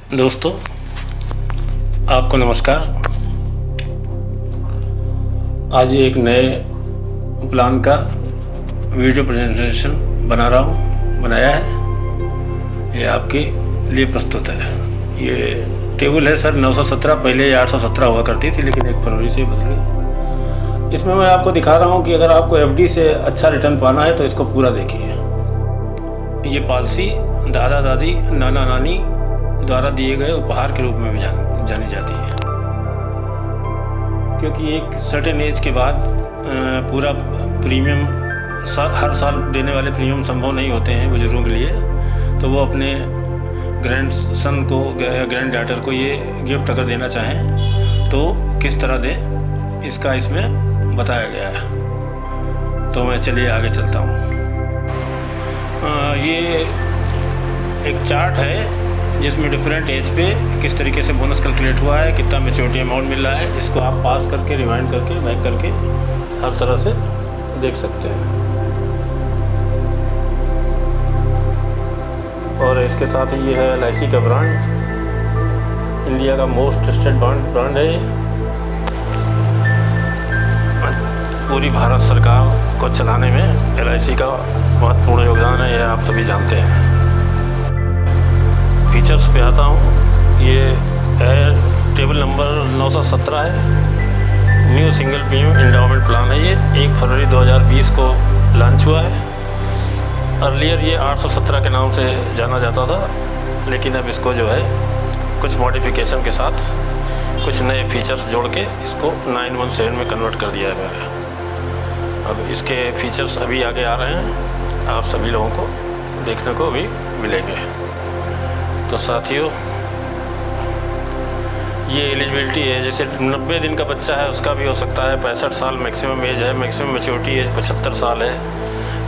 दोस्तों, आपको नमस्कार। आज एक नए प्लान का वीडियो प्रेजेंटेशन बनाया है। ये आपके लिए प्रस्तुत है। ये टेबल है सर 917। पहले 817 हुआ करती थी, लेकिन 1 फरवरी से बदल गई। इसमें मैं आपको दिखा रहा हूँ कि अगर आपको एफडी से अच्छा रिटर्न पाना है तो इसको पूरा देखिए। ये पॉलिसी दादा दादी नाना नानी द्वारा दिए गए उपहार के रूप में भी जानी जाती है, क्योंकि एक सर्टेन एज के बाद पूरा प्रीमियम हर साल देने वाले प्रीमियम संभव नहीं होते हैं बुजुर्गों के लिए। तो वो अपने ग्रैंड सन को, ग्रैंड डॉटर को ये गिफ्ट अगर देना चाहें तो किस तरह दें, इसका इसमें बताया गया है। तो मैं चलिए आगे चलता हूँ। ये एक चार्ट है जिसमें डिफरेंट एज पे किस तरीके से बोनस कैलकुलेट हुआ है, कितना मैच्योरिटी अमाउंट मिल रहा है। इसको आप पास करके, रिवाइंड करके, बैक करके हर तरह से देख सकते हैं। और इसके साथ ही ये है LIC का ब्रांड, इंडिया का मोस्ट ट्रस्टेड ब्रांड है। पूरी भारत सरकार को चलाने में LIC का महत्वपूर्ण योगदान है, यह आप सभी जानते हैं। फीचर्स पे आता हूँ। ये टेबल नंबर 917 है। New single premium endowment plan है। ये 1 फरवरी 2020 को लॉन्च हुआ है। अर्लियर ये 817 के नाम से जाना जाता था, लेकिन अब इसको जो है कुछ मॉडिफिकेशन के साथ कुछ नए फीचर्स जोड़ के इसको 917 में कन्वर्ट कर दिया गया है। अब इसके फीचर्स अभी आगे आ रहे हैं, आप सभी लोगों को देखने को भी मिलेंगे। तो साथियों, ये एलिजिबिलिटी है, जैसे 90 दिन का बच्चा है उसका भी हो सकता है। 65 साल मैक्सिमम एज है। मैक्सिमम मैच्योरिटी एज 75 साल है।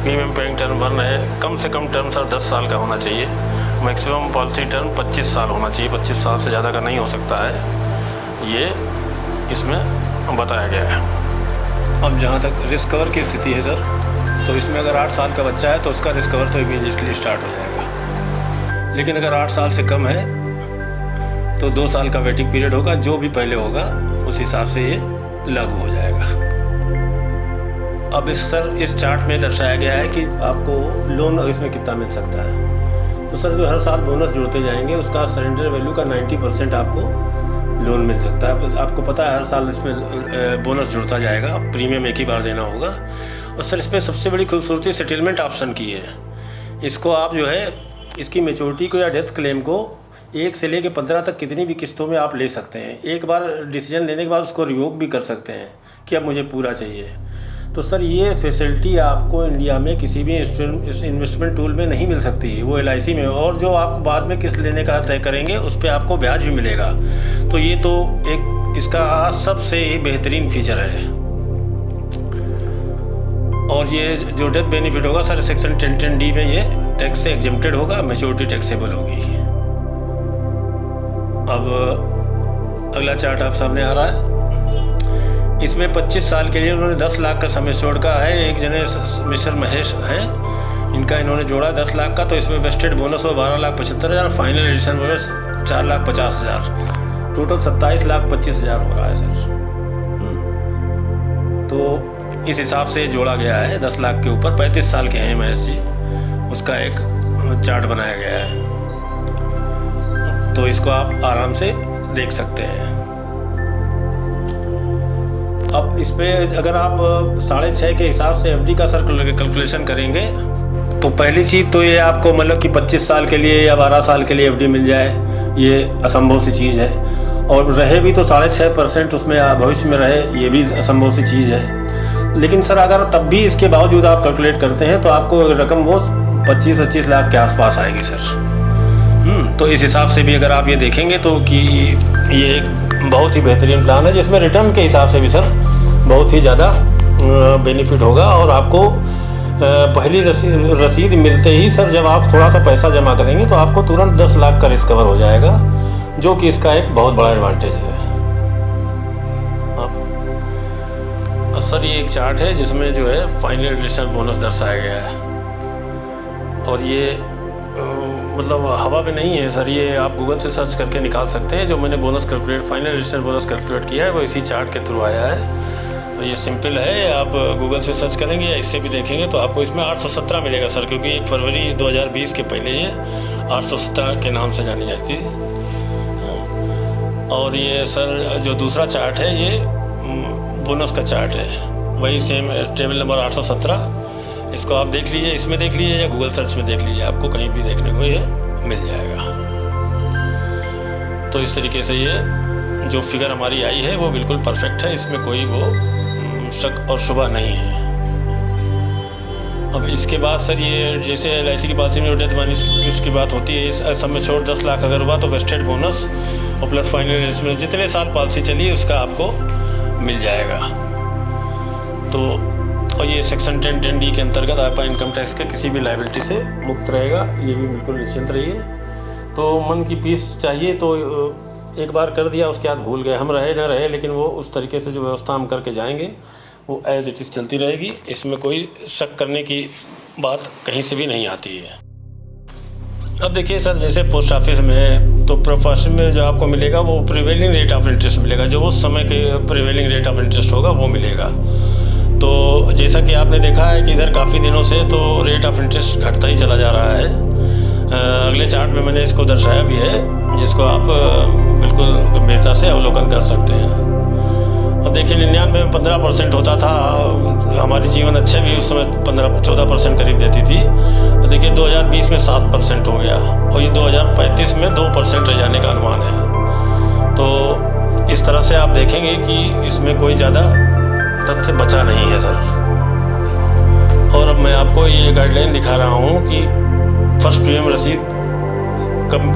प्रीमियम पेइंग टर्म 1 है। कम से कम टर्म सर 10 साल का होना चाहिए। मैक्सिमम पॉलिसी टर्म 25 साल होना चाहिए। 25 साल से ज़्यादा का नहीं हो सकता है, ये इसमें बताया गया है। अब जहाँ तक रिस्क कवर की स्थिति है सर, तो इसमें अगर 8 साल का बच्चा है तो उसका रिस्क कवर तो इमीडिएटली स्टार्ट हो जाएगा। लेकिन अगर 8 साल से कम है तो 2 साल का वेटिंग पीरियड होगा। जो भी पहले होगा उस हिसाब से ये लागू हो जाएगा। अब इस चार्ट में दर्शाया गया है कि आपको लोन इसमें कितना मिल सकता है। तो सर जो हर साल बोनस जुड़ते जाएंगे उसका सरेंडर वैल्यू का 90% आपको लोन मिल सकता है। आपको पता है हर साल इसमें बोनस जुड़ता जाएगा, प्रीमियम एक ही बार देना होगा। और सर इसमें सबसे बड़ी खूबसूरती सेटलमेंट ऑप्शन की है। इसको आप जो है इसकी मैच्योरिटी को या डेथ क्लेम को 1 से लेकर 15 तक कितनी भी किस्तों में आप ले सकते हैं। एक बार डिसीजन लेने के बाद उसको रिवोक भी कर सकते हैं कि अब मुझे पूरा चाहिए। तो सर ये फैसिलिटी आपको इंडिया में किसी भी इन्वेस्टमेंट टूल में नहीं मिल सकती, वो LIC में। और जो आप बाद में किस्त लेने का तय करेंगे उस पर आपको ब्याज भी मिलेगा। तो ये तो एक इसका सबसे बेहतरीन फीचर है। और ये जो डेथ बेनिफिट होगा सर सेक्शन 1010D में ये टैक्स से एग्जेम्प्टेड होगा, मैच्योरिटी टैक्सेबल होगी। अब अगला चार्ट आप सामने आ रहा है। इसमें 25 साल के लिए उन्होंने 10 लाख का समय छोड़ा है। एक जने मिस्टर महेश है, इनका इन्होंने जोड़ा 10 लाख का। तो इसमें वेस्टेड बोनस हो 12,75,000, फाइनल एडिशन बोनस 4,50,000, टोटल 27,25,000 हो रहा है सर। तो इस हिसाब से जोड़ा गया है। 10 लाख के ऊपर 35 साल के हैं महेश जी, उसका एक चार्ट बनाया गया है। तो इसको आप आराम से देख सकते हैं। अब इस पर अगर आप 6.5 के हिसाब से FD का सर कैलकुलेशन करेंगे तो पहली चीज़ तो ये आपको मतलब कि 25 साल के लिए या 12 साल के लिए FD मिल जाए, ये असंभव सी चीज़ है। और रहे भी तो 6.5% उसमें भविष्य में रहे, ये भी असंभव सी चीज़ है। लेकिन सर अगर तब भी इसके बावजूद आप कैलकुलेट करते हैं तो आपको रकम वो 25-25 लाख के आसपास आएगी सर। तो इस हिसाब से भी अगर आप ये देखेंगे तो कि ये एक बहुत ही बेहतरीन प्लान है, जिसमें रिटर्न के हिसाब से भी सर बहुत ही ज़्यादा बेनिफिट होगा। और आपको पहली रसीद मिलते ही सर जब आप थोड़ा सा पैसा जमा करेंगे तो आपको तुरंत 10 लाख का रिस्क कवर हो जाएगा, जो कि इसका एक बहुत बड़ा एडवांटेज है। सर ये एक चार्ट है जिसमें जो है फाइनल एडिशन बोनस दर्शाया गया है। और ये मतलब हवा में नहीं है सर, ये आप गूगल से सर्च करके निकाल सकते हैं। जो मैंने bonus calculate final addition bonus calculate किया है वो इसी चार्ट के थ्रू आया है। तो ये सिंपल है, आप गूगल से सर्च करेंगे या इससे भी देखेंगे तो आपको इसमें 817 मिलेगा सर, क्योंकि 1 फरवरी 2020 के पहले ये 817 के नाम से जानी जाती है। और ये सर जो दूसरा चार्ट है ये बोनस का चार्ट है, वही सेम टेबल नंबर 817। इसको आप देख लीजिए, इसमें देख लीजिए या गूगल सर्च में देख लीजिए, आपको कहीं भी देखने को ये मिल जाएगा। तो इस तरीके से ये जो फिगर हमारी आई है वो बिल्कुल परफेक्ट है, इसमें कोई वो शक और शुबा नहीं है। अब इसके बाद सर ये जैसे LIC की पॉलिसी में डेथ माइनस की बात होती है, इस सम में छोड़ 10 लाख अगर हुआ तो वेस्टेड बोनस और प्लस फाइनल इसमें जितने साल पॉलिसी चली है उसका आपको मिल जाएगा। तो और ये सेक्शन 10(10)D के अंतर्गत आपका इनकम टैक्स के किसी भी लायबिलिटी से मुक्त रहेगा, ये भी बिल्कुल निश्चिंत रहिए। तो मन की पीस चाहिए तो एक बार कर दिया उसके बाद भूल गए, हम रहे ना रहे, लेकिन वो उस तरीके से जो व्यवस्था हम करके जाएंगे वो एज इट इज़ चलती रहेगी, इसमें कोई शक करने की बात कहीं से भी नहीं आती है। अब देखिए सर, जैसे पोस्ट ऑफिस में है तो प्रोफेशन में जो आपको मिलेगा वो प्रिवेलिंग रेट ऑफ इंटरेस्ट मिलेगा, जो उस समय के प्रिवेलिंग रेट ऑफ इंटरेस्ट होगा वो मिलेगा। तो जैसा कि आपने देखा है कि इधर काफ़ी दिनों से तो रेट ऑफ इंटरेस्ट घटता ही चला जा रहा है। अगले चार्ट में मैंने इसको दर्शाया भी है, जिसको आप बिल्कुल गंभीरता से अवलोकन कर सकते हैं। अब देखिए 99 में 15% होता था, हमारी जीवन अच्छे भी उस समय 14% करीब देती थी। और देखिए 2020 में 7% हो गया और ये 2035 में 2% रह जाने का अनुमान है। तो इस तरह से आप देखेंगे कि इसमें कोई ज़्यादा तथ्य बचा नहीं है सर। और अब मैं आपको ये गाइडलाइन दिखा रहा हूँ कि फर्स्ट प्रीमियम रसीद कब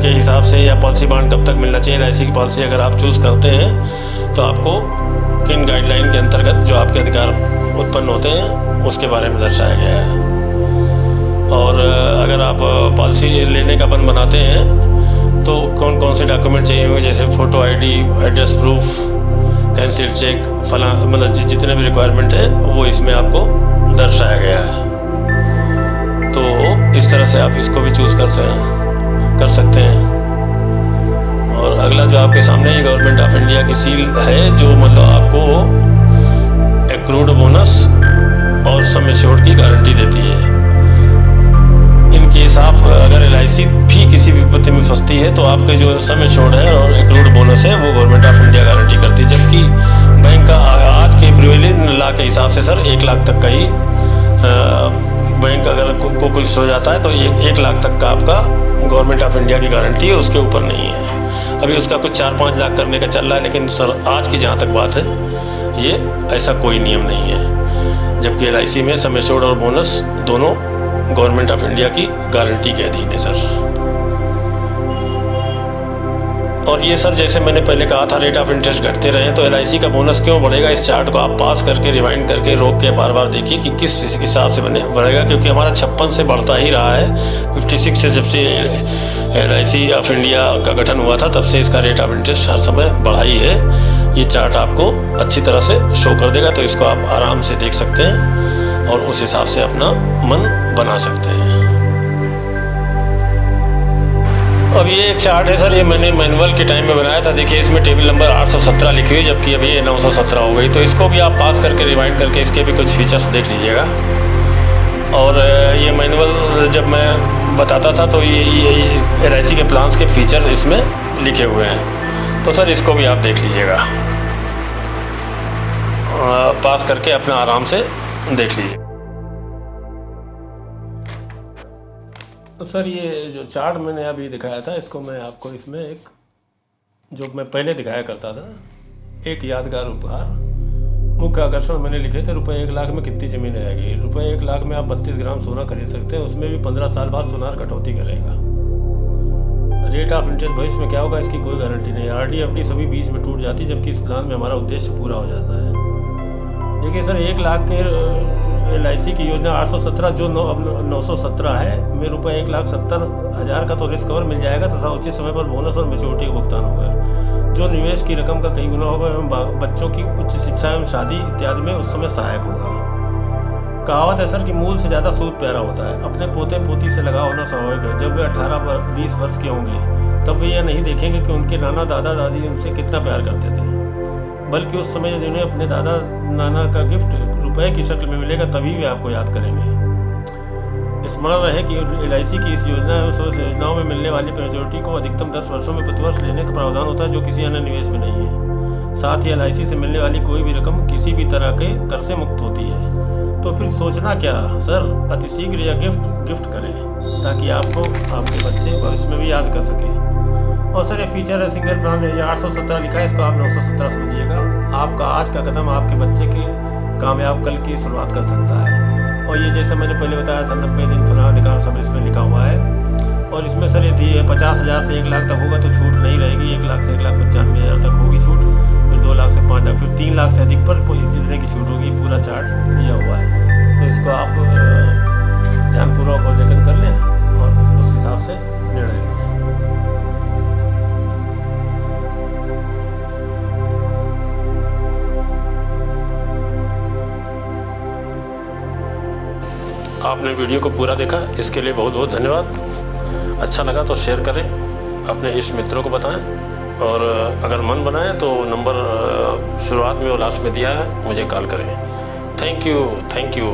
के हिसाब से या पॉलिसी बॉन्ड कब तक मिलना चाहिए। LIC की पॉलिसी अगर आप चूज़ करते हैं तो आपको किन गाइडलाइन के अंतर्गत जो आपके अधिकार उत्पन्न होते हैं उसके बारे में दर्शाया गया है। और अगर आप पॉलिसी लेने का मन बनाते हैं तो कौन कौन से डॉक्यूमेंट चाहिए होंगे, जैसे photo ID, address proof, cancel cheque, फला, मतलब जितने भी रिक्वायरमेंट है वो इसमें आपको दर्शाया गया है। तो इस तरह से आप इसको भी चूज़ कर सकते हैं। और अगला जो आपके सामने ही गवर्नमेंट ऑफ इंडिया की सील है, जो मतलब आपको एक्रूड बोनस और सम एश्योर्ड की गारंटी देती है। इन केस आप अगर LIC भी किसी विपत्ति में फंसती है तो आपके जो सम एश्योर्ड है और एक्रूड बोनस है वो गवर्नमेंट ऑफ इंडिया गारंटी करती है। जबकि बैंक का आज के प्रिवेलिंग लॉ के हिसाब से सर 1 लाख तक का ही बैंक अगर को कुछ हो जाता है तो 1 लाख तक का आपका गवर्नमेंट ऑफ इंडिया की गारंटी है, उसके ऊपर नहीं है। अभी उसका कुछ 4-5 लाख करने का चल रहा है, लेकिन सर आज की जहाँ तक बात है ये ऐसा कोई नियम नहीं है। जबकि LIC में सम एश्योर्ड और बोनस दोनों गवर्नमेंट ऑफ इंडिया की गारंटी के अधीन है सर। और ये सर जैसे मैंने पहले कहा था रेट ऑफ इंटरेस्ट घटते रहे तो LIC का बोनस क्यों बढ़ेगा, इस चार्ट को आप पास करके रिवाइंड करके रोक के बार बार देखिए कि किस हिसाब से बढ़ेगा। क्योंकि हमारा 56 से बढ़ता ही रहा है, 56 से जब से LIC ऑफ इंडिया का गठन हुआ था तब से इसका रेट ऑफ इंटरेस्ट हर समय बढ़ा ही है। ये चार्ट आपको अच्छी तरह से शो कर देगा, तो इसको आप आराम से देख सकते हैं और उस हिसाब से अपना मन बना सकते हैं। अब ये एक चार्ट है सर, ये मैंने मैनुअल के टाइम में बनाया था। देखिए इसमें टेबल नंबर 817 लिखी हुई, जबकि अभी ये 917 हो गई। तो इसको भी आप पास करके रिवाइंड करके इसके भी कुछ फीचर्स देख लीजिएगा। और ये मैनुअल जब मैं बताता था तो ये LIC के प्लान्स के फीचर इसमें लिखे हुए हैं, तो सर इसको भी आप देख लीजिएगा, पास करके अपना आराम से देख लीजिए। तो सर ये जो चार्ट मैंने अभी दिखाया था इसको मैं आपको इसमें एक जो मैं पहले दिखाया करता था, एक यादगार उपहार, मुख्य आकर्षण मैंने लिखे थे रुपये 1 लाख में कितनी ज़मीन आएगी। रुपये 1 लाख में आप 32 ग्राम सोना खरीद सकते हैं, उसमें भी 15 साल बाद सोनार कटौती करेगा। रेट ऑफ इंटरेस्ट भविष्य में क्या होगा इसकी कोई गारंटी नहीं। RD FD सभी बीच में टूट जाती, जबकि इस प्लान में हमारा उद्देश्य पूरा हो जाता है। देखिए सर 1 लाख के LIC की योजना 817 जो 917 है में रुपये 1,70,000 का तो रिस्क कवर मिल जाएगा तथा उचित समय पर बोनस और मैच्योरिटी का भुगतान होगा, जो निवेश की रकम का कई गुना होगा एवं बच्चों की उच्च शिक्षा एवं शादी इत्यादि में उस समय सहायक होगा। कहावत है सर कि मूल से ज़्यादा सूद प्यारा होता है। अपने पोते पोती से लगाव होना स्वाभाविक है। जब वे 18-20 वर्ष के होंगे तब वे यह नहीं देखेंगे कि उनके नाना दादा दादी उनसे कितना प्यार करते थे, बल्कि उस समय यदि उन्हें अपने दादा नाना का गिफ्ट रुपए की शक्ल में मिलेगा तभी वे आपको याद करेंगे। स्मरण रहे कि LIC की इस योजना है, उस योजनाओं में मिलने वाली मैच्योरिटी को अधिकतम 10 वर्षों में प्रतिवर्ष लेने का प्रावधान होता है, जो किसी अन्य निवेश में नहीं है। साथ ही LIC से मिलने वाली कोई भी रकम किसी भी तरह के कर से मुक्त होती है। तो फिर सोचना क्या सर, अतिशीघ्र यह गिफ्ट करें ताकि आपको आपके बच्चे भविष्य में भी याद कर सके। और सर ये फीचर है सिंगल प्लान है, ये 817 लिखा है, इसको आप 917 समझिएगा। आपका आज का कदम आपके बच्चे के कामयाब कल की शुरुआत कर सकता है। और ये जैसे मैंने पहले बताया था 90 दिन फलाना निकाल सब इसमें लिखा हुआ है। और इसमें सर यदि 50,000 से 1 लाख तक होगा तो छूट नहीं रहेगी। 1 लाख से 1,95,000 तक होगी छूट, फिर 2 लाख से 5 लाख, फिर 3 लाख से अधिक पर इतने की छूट होगी। पूरा चार्ट दिया हुआ है, तो इसको आप ध्यानपूर्वक अवलोकन कर लें और उस हिसाब से निर्णय लें। आपने वीडियो को पूरा देखा, इसके लिए बहुत बहुत धन्यवाद। अच्छा लगा तो शेयर करें, अपने इष्ट मित्रों को बताएं, और अगर मन बनाए तो नंबर शुरुआत में और लास्ट में दिया है, मुझे कॉल करें। Thank you.